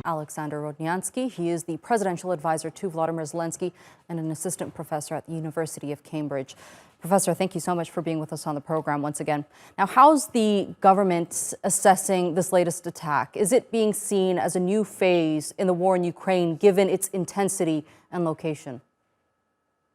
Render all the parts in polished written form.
Alexander Rodnyansky. He is the presidential advisor to Vladimir Zelensky and an assistant professor at the University of Cambridge. Professor, thank you so much for being with us on the program once again. Now, how's the government assessing this latest attack? Is it being seen as a new phase in the war in Ukraine, given its intensity and location?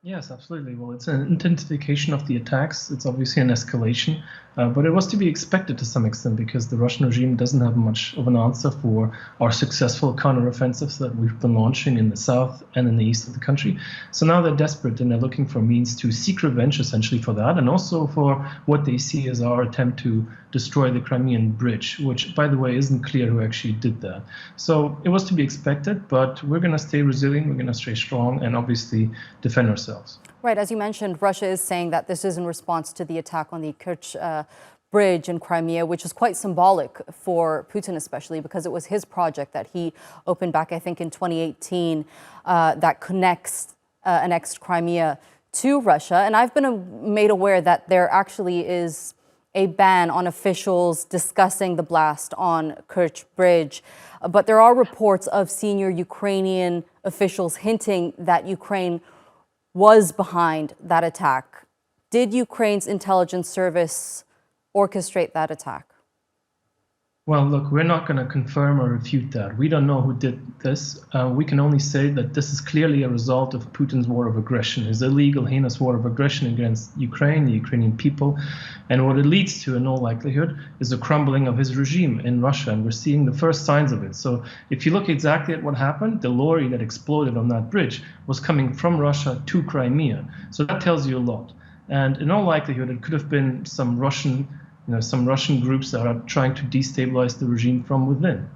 Yes, absolutely. Well, it's an intensification of the attacks. It's obviously an escalation, but it was to be expected to some extent because the Russian regime doesn't have much of an answer for our successful counteroffensives that we've been launching in the south and in the east of the country. So now they're desperate and they're looking for means to seek revenge essentially for that, and also for what they see as our attempt to destroy the Crimean bridge, which, by the way, isn't clear who actually did that. So it was to be expected, but we're going to stay resilient, we're going to stay strong, and obviously defend ourselves. Right, as you mentioned, Russia is saying that this is in response to the attack on the Kerch bridge in Crimea, which is quite symbolic for Putin, especially because it was his project that he opened back, I think, in 2018 that connects annexed Crimea to Russia. And I've been made aware that there actually is a ban on officials discussing the blast on Kerch Bridge. But there are reports of senior Ukrainian officials hinting that Ukraine was behind that attack. Did Ukraine's intelligence service orchestrate that attack? Well, look, we're not going to confirm or refute that. We don't know who did this. We can only say that this is clearly a result of Putin's war of aggression, his illegal, heinous war of aggression against Ukraine, the Ukrainian people. And what it leads to, in all likelihood, is a crumbling of his regime in Russia. And we're seeing the first signs of it. So if you look exactly at what happened, the lorry that exploded on that bridge was coming from Russia to Crimea. So that tells you a lot. And in all likelihood, it could have been some Russian groups that are trying to destabilize the regime from within.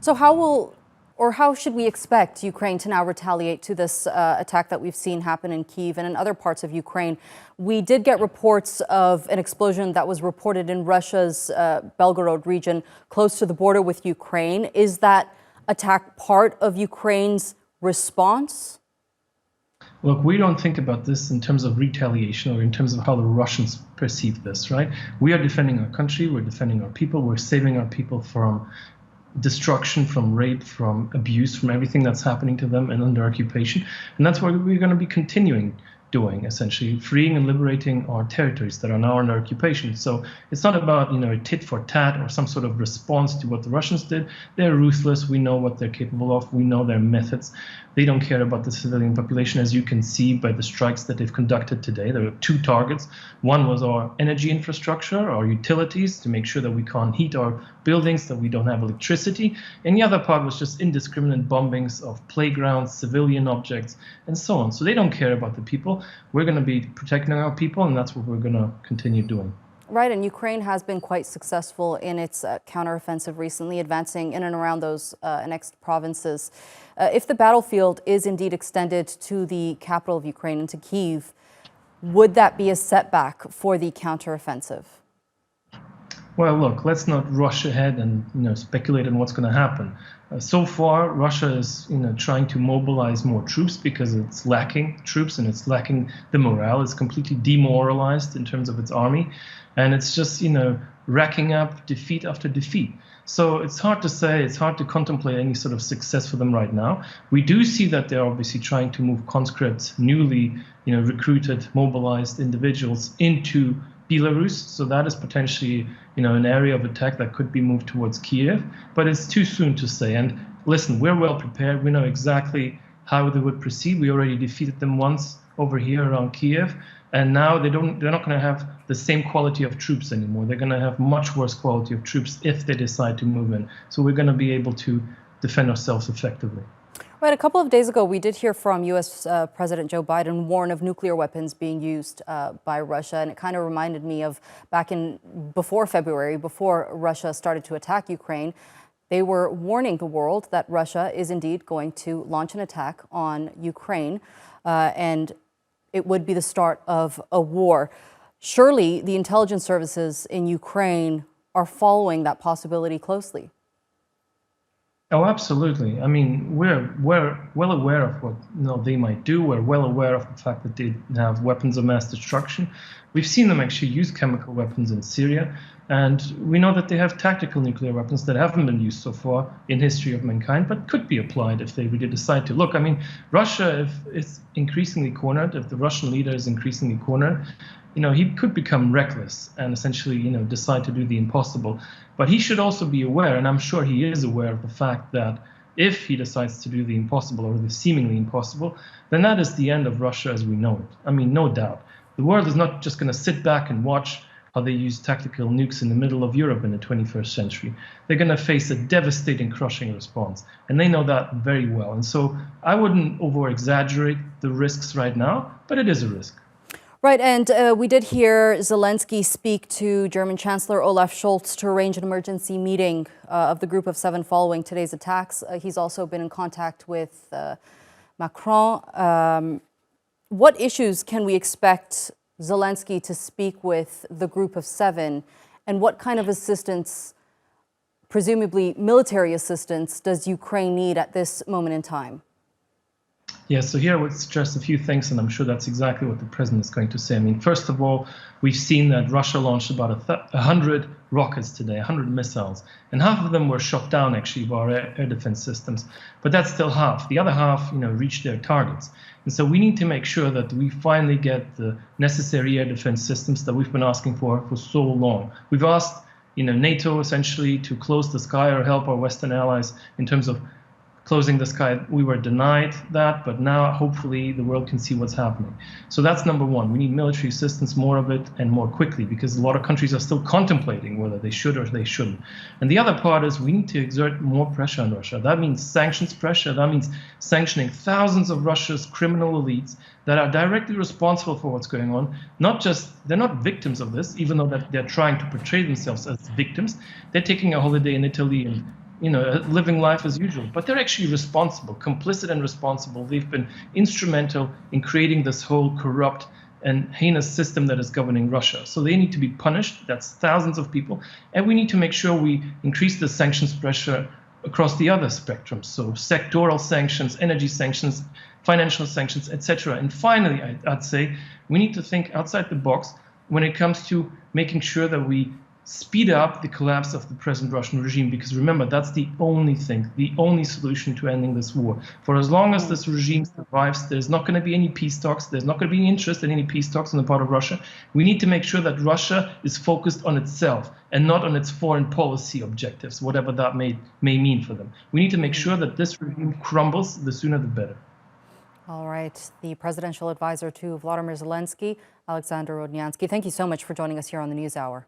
So how should we expect Ukraine to now retaliate to this attack that we've seen happen in Kiev and in other parts of Ukraine? We did get reports of an explosion that was reported in Russia's Belgorod region close to the border with Ukraine. Is that attack part of Ukraine's response? Look, we don't think about this in terms of retaliation or in terms of how the Russians perceive this, right? We are defending our country, we're defending our people, we're saving our people from destruction, from rape, from abuse, from everything that's happening to them and under occupation. And that's what we're going to be continuing doing, essentially, freeing and liberating our territories that are now under occupation. So it's not about, a tit for tat or some sort of response to what the Russians did. They're ruthless. We know what they're capable of. We know their methods. They don't care about the civilian population, as you can see by the strikes that they've conducted today. There were two targets. One was our energy infrastructure, our utilities, to make sure that we can't heat our buildings, that we don't have electricity. And the other part was just indiscriminate bombings of playgrounds, civilian objects, and so on. So they don't care about the people. We're going to be protecting our people, and that's what we're going to continue doing. Right, and Ukraine has been quite successful in its counteroffensive recently, advancing in and around those annexed provinces. If the battlefield is indeed extended to the capital of Ukraine, into Kiev, would that be a setback for the counteroffensive? Well, look, let's not rush ahead and speculate on what's going to happen. So far, Russia is trying to mobilize more troops because it's lacking troops and it's lacking the morale. It's completely demoralized in terms of its army, and it's just racking up defeat after defeat. So it's hard to say, it's hard to contemplate any sort of success for them right now. We do see that they're obviously trying to move conscripts, newly recruited, mobilized individuals into Belarus, so that is potentially, an area of attack that could be moved towards Kiev, but it's too soon to say. And listen, we're well prepared. We know exactly how they would proceed. We already defeated them once over here around Kiev, and now they're not going to have the same quality of troops anymore. They're going to have much worse quality of troops if they decide to move in. So we're going to be able to defend ourselves effectively. Right. A couple of days ago, we did hear from U.S. President Joe Biden warn of nuclear weapons being used by Russia. And it kind of reminded me of before February, before Russia started to attack Ukraine. They were warning the world that Russia is indeed going to launch an attack on Ukraine. And it would be the start of a war. Surely the intelligence services in Ukraine are following that possibility closely. Oh, absolutely. I mean, we're well aware of what they might do. We're well aware of the fact that they have weapons of mass destruction. We've seen them actually use chemical weapons in Syria. And we know that they have tactical nuclear weapons that haven't been used so far in history of mankind, but could be applied if they really decide to. Look, I mean, Russia, if it's increasingly cornered, if the Russian leader is increasingly cornered, he could become reckless and essentially, decide to do the impossible. But he should also be aware, and I'm sure he is aware of the fact that if he decides to do the impossible or the seemingly impossible, then that is the end of Russia as we know it. I mean, no doubt. The world is not just going to sit back and watch how they use tactical nukes in the middle of Europe in the 21st century. They're going to face a devastating, crushing response. And they know that very well. And so I wouldn't over-exaggerate the risks right now, but it is a risk. Right, and we did hear Zelensky speak to German Chancellor Olaf Scholz to arrange an emergency meeting of the Group of Seven following today's attacks. He's also been in contact with Macron. What issues can we expect Zelensky to speak with the Group of Seven, and what kind of assistance, presumably military assistance, does Ukraine need at this moment in time? Yeah, so here I would stress a few things, and I'm sure that's exactly what the president is going to say. I mean, first of all, we've seen that Russia launched about 100 rockets today, 100 missiles, and half of them were shot down actually by our air defense systems. But that's still half. The other half, reached their targets. And so we need to make sure that we finally get the necessary air defense systems that we've been asking for so long. We've asked, NATO essentially to close the sky or help our Western allies in terms of closing the sky. We were denied that, but now hopefully the world can see what's happening. So that's number one. We need military assistance, more of it, and more quickly, because a lot of countries are still contemplating whether they should or they shouldn't. And the other part is we need to exert more pressure on Russia. That means sanctions pressure. That means sanctioning thousands of Russia's criminal elites that are directly responsible for what's going on. They're not victims of this, even though that they're trying to portray themselves as victims. They're taking a holiday in Italy and living life as usual. But they're actually responsible, complicit and responsible. They've been instrumental in creating this whole corrupt and heinous system that is governing Russia. So they need to be punished. That's thousands of people. And we need to make sure we increase the sanctions pressure across the other spectrums. So sectoral sanctions, energy sanctions, financial sanctions, etc. And finally, I'd say we need to think outside the box when it comes to making sure that we speed up the collapse of the present Russian regime, because remember, that's the only thing, the only solution to ending this war. For as long as this regime survives, there's not going to be any peace talks, there's not going to be any interest in any peace talks on the part of Russia. We need to make sure that Russia is focused on itself and not on its foreign policy objectives, whatever that may mean for them. We need to make sure that this regime crumbles, the sooner the better. All right, the presidential advisor to Volodymyr Zelensky, Alexander Rodnyansky, thank you so much for joining us here on the NewsHour.